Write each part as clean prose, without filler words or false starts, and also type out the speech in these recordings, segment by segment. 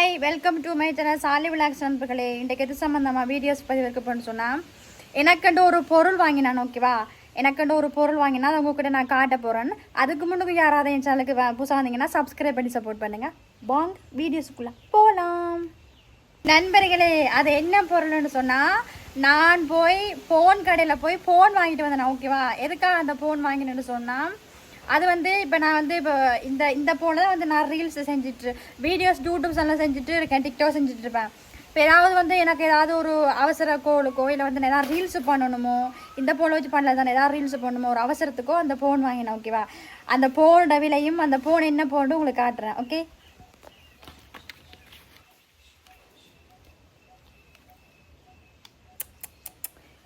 Hi welcome to my channel Sali vlogs நண்பர்களே. இன்றைக்கு எது சம்மந்தமாக வீடியோஸ் பதிவு வைக்க போகணும்னு சொன்னால், எனக்குண்டு ஒரு பொருள் வாங்கினான். ஓகேவா, எனக்குண்டு ஒரு பொருள் வாங்கினா அதை உங்ககிட்ட நான் காட்ட போகிறேன். அதுக்கு முன்னுக்கு யாராவது என் சேனலுக்கு புதுசாக வந்தீங்கன்னா சப்ஸ்கிரைப் பண்ணி சப்போர்ட் பண்ணுங்கள். பாங் வீடியோஸுக்குள்ளே போகலாம். நண்பர்களே, அது என்ன பொருள்னு சொன்னால், நான் போய் ஃபோன் கடையில் போய் ஃபோன் வாங்கிட்டு வந்தேன். ஓகேவா, எதுக்காக அந்த ஃபோன் வாங்கினேன்னு சொன்னால், அது வந்து இப்போ நான் வந்து இப்போ இந்த ஃபோனில் தான் வந்து நான் ரீல்ஸ் செஞ்சுட்டு வீடியோஸ் யூடியூப்ஸ் எல்லாம் செஞ்சுட்டு இருக்கேன், டிக்டாக் செஞ்சுட்டு இருப்பேன். இப்போ ஏதாவது வந்து எனக்கு ஏதாவது ஒரு அவசர கோளுக்கோ இல்லை வந்து ஏதாவது ரீல்ஸ் பண்ணணுமோ, இந்த ஃபோனை வச்சு பண்ணல தானே, ஏதாவது ரீல்ஸ் பண்ணணுமோ ஒரு அவசரத்துக்கோ அந்த ஃபோன் வாங்கினேன். ஓகேவா, அந்த ஃபோனோட விலையும் அந்த ஃபோன் என்ன ஃபோன் உங்களுக்கு காட்டுறேன். ஓகே,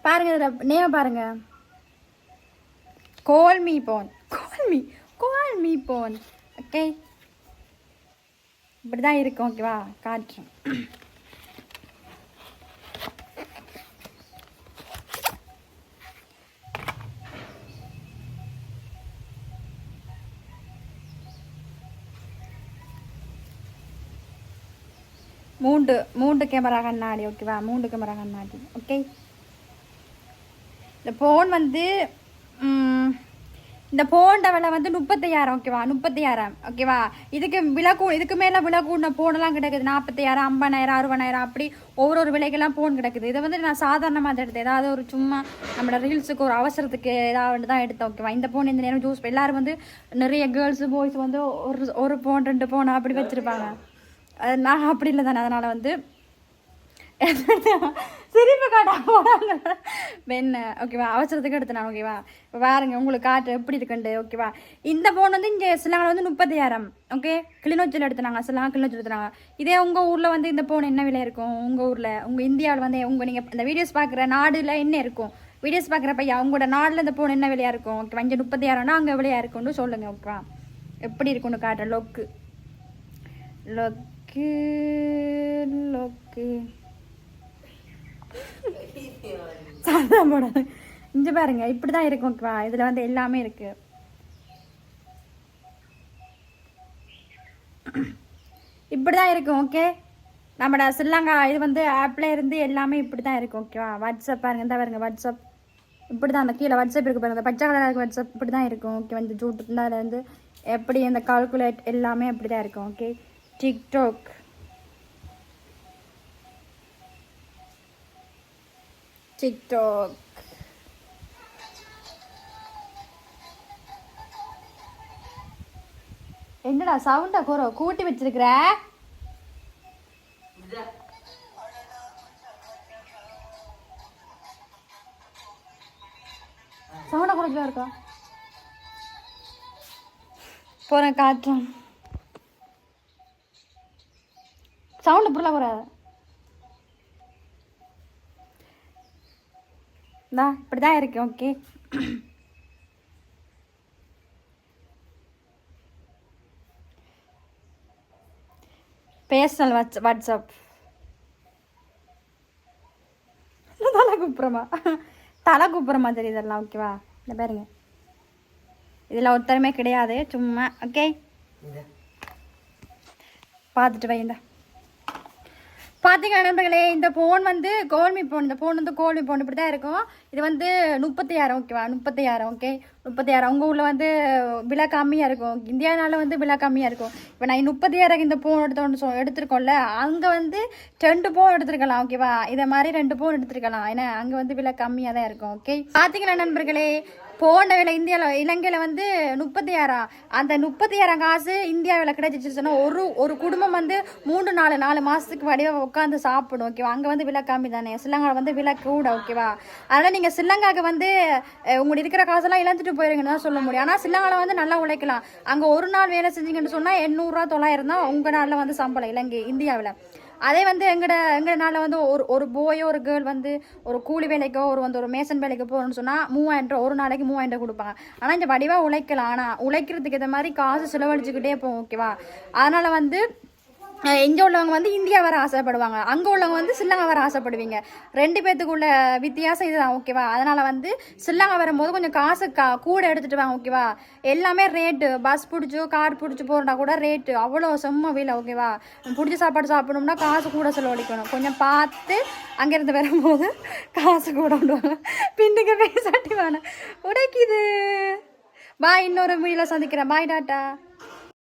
பாருங்க, இதில் நேம் பாருங்க, கோல்மி ஃபோன். கோல்மி ஃபோன். ஓகே, இப்படி தான் இருக்கும். ஓகேவா, காட்டுறேன். மூன்று கேமரா கண்ணாடி. ஓகேவா, 3 கேமரா கண்ணாடி. ஓகே, இந்த ஃபோன் வந்து இந்த ஃபோனோட விலை வந்து 35,000. ஓகேவா, 35,000. ஓகேவா, இதுக்கு மேலே விலை கூடின ஃபோனெல்லாம் கிடக்குது. 40,000, 50,000, 60,000 அப்படி ஒவ்வொரு விலைக்கெல்லாம் ஃபோன் கிடக்குது. இதை வந்து நான் சாதாரணமாக எடுத்தேன். ஏதாவது ஒரு சும்மா நம்மளோட ரீல்ஸுக்கு ஒரு அவசரத்துக்கு ஏதாவது தான் எடுத்தேன். ஓகேவா, இந்த ஃபோன் இந்த நேரம் யூஸ் எல்லோரும் வந்து நிறைய கேர்ள்ஸு பாய்ஸ் வந்து ஒரு ஃபோன் 2 ஃபோன் அப்படி வச்சுருப்பாங்க. நான் அப்படி இல்லை தானே, அதனால் வந்து சிரிப்பு காட்டா என்ன. ஓகேவா, அவசரத்துக்கு எடுத்து நான். ஓகேவா, பாருங்க உங்களுக்கு காட்டு எப்படி இருக்குண்டு. ஓகேவா, இந்த ஃபோன் வந்து இங்கே சிலங்க வந்து 30,000. ஓகே, கிளிநொச்சியில் எடுத்துனாங்க, சிலங்க கிளிநொச்சியில் எடுத்துனாங்க. இதே உங்கள் ஊரில் வந்து இந்த ஃபோன் என்ன விலை இருக்கும்? உங்கள் ஊரில், உங்கள் இந்தியாவில் வந்து நீங்கள் இந்த வீடியோஸ் பார்க்குற நாடில் என்ன இருக்கும்? வீடியோஸ் பார்க்குற பையா உங்களோட நாடில் இந்த ஃபோன் என்ன விலையாக இருக்கும்? ஓகேவா, இங்கே 30,000னா அங்கே விலையாக இருக்கும்னு சொல்லுங்கள். ஓகேவா, எப்படி இருக்குன்னு காட்டுறேன். லொக்கு போடாது. இங்க பாருங்க, இப்படிதான் இருக்கும். ஓகேவா, இதுல வந்து எல்லாமே இருக்கு. இப்படிதான் இருக்கும். ஓகே, நம்மட ஸ்ரீலங்கா இது வந்து ஆப்ல இருந்து எல்லாமே இப்படிதான் இருக்கும். ஓகேவா, வாட்ஸ்அப் பாருங்க, இந்த பாருங்க வாட்ஸ்அப் இப்படிதான். அந்த கீழே வாட்ஸ்அப் இருக்கு பாருங்க, பச்சை கலர் வாட்ஸ்அப் இப்படிதான் இருக்கும். ஓகே, வந்து யூடியூப் அதில் வந்து எப்படி இந்த கால்குலேட் எல்லாமே அப்படிதான் இருக்கும். ஓகே, டிக்டாக், என்னடா சவுண்டா குறை கூட்டி வச்சிருக்கிற? சவுண்டா குறைச்சா இருக்கா? போறேன் காட்டுறேன். சவுண்டு புரியல குறை. இப்படிதான் இருக்கு. Okay, personal WhatsApp. தலை கூப்புறமா தெரியுதெல்லாம். ஓகேவா, இந்த பாருங்க, இதில் ஒருத்தருமே கிடையாது, சும்மா. ஓகே, பார்த்துட்டு வைங்க. பார்த்தீங்கன்னா நண்பர்களே, இந்த ஃபோன் வந்து கோல்மி ஃபோன். இந்த ஃபோன் வந்து கோல்மி ஃபோன் இப்படி தான் இருக்கும். இது வந்து 35,000. ஓகேவா, 35,000. ஓகே, 35,000. உங்கள் ஊரில் வந்து விலை கம்மியாக இருக்கும், இந்தியானால வந்து விலை கம்மியாக இருக்கும். இப்போ நான் 30,000 இந்த ஃபோன் எடுத்துருக்கோம்ல, அங்கே வந்து 2 ஃபோன் எடுத்துருக்கலாம். ஓகேவா, இதை மாதிரி 2 ஃபோன் எடுத்துருக்கலாம். ஏன்னா அங்கே வந்து விலை கம்மியாக தான் இருக்கும். ஓகே, பார்த்தீங்களா நண்பர்களே, போன விலை இலங்கையில் வந்து 30,000. அந்த 30,000 காசு இந்தியாவில் கிடைச்சிச்சுன்னா ஒரு குடும்பம் வந்து 3-4 மாதத்துக்கு வடிவ உட்காந்து சாப்பிடும். ஓகேவா, அங்கே வந்து விலை கம்மி தானே, ஸ்ரீலங்காவில் வந்து விலை கூட. ஓகேவா, அதனால் நீங்கள் ஸ்ரீலங்காவுக்கு வந்து உங்களுக்கு இருக்கிற காசெல்லாம் இழந்துட்டு போயிருங்கன்னு தான் சொல்ல முடியும். ஆனால் ஸ்ரீலங்காவில் வந்து நல்லா உழைக்கலாம். அங்கே ஒரு நாள் வேலை செஞ்சீங்கன்னு சொன்னால் 800 900 தான் உங்கள் நாளில் வந்து சம்பளம் இந்தியாவில். அதே வந்து எங்கள் நாளில் வந்து ஒரு போயோ ஒரு கேர்ள் வந்து ஒரு கூலி வேலைக்கோ ஒரு மேசன் வேலைக்கு போகணும்னு சொன்னால் 3000 ஒரு நாளைக்கு 3000 கொடுப்பாங்க. ஆனால் இந்த வடிவாக உழைக்கலாம். ஆனால் உழைக்கிறதுக்கு இந்த மாதிரி காசு செலவழிச்சுக்கிட்டே போகும். ஓகேவா, அதனால் வந்து இங்கே உள்ளவங்க வந்து இந்தியா வர ஆசைப்படுவாங்க, அங்கே உள்ளவங்க வந்து ஸ்ரீலங்கா வர ஆசைப்படுவீங்க. 2 பேத்துக்குள்ள வித்தியாசம் இதுதான் ஓகேவா. அதனால் வந்து ஸ்ரீலங்கா வரும்போது கொஞ்சம் காசு கூட எடுத்துகிட்டு வாங்க ஓகேவா. எல்லாமே ரேட்டு, பஸ் பிடிச்சோ கார் பிடிச்சி போகிறா கூட ரேட்டு அவ்வளோ செம்ம வீல ஓகேவா. பிடிச்ச சாப்பாடு சாப்பிடணும்னா காசு கூட செலவழிக்கணும். கொஞ்சம் பார்த்து அங்கேருந்து வரும்போது காசு கூட விடுவாங்க. பின்னுக்கு பேசாட்டி வேணாம் உடைக்குது. பாய், இன்னொரு வீடியோவில் சந்திக்கிறேன். பாய், டாட்டா.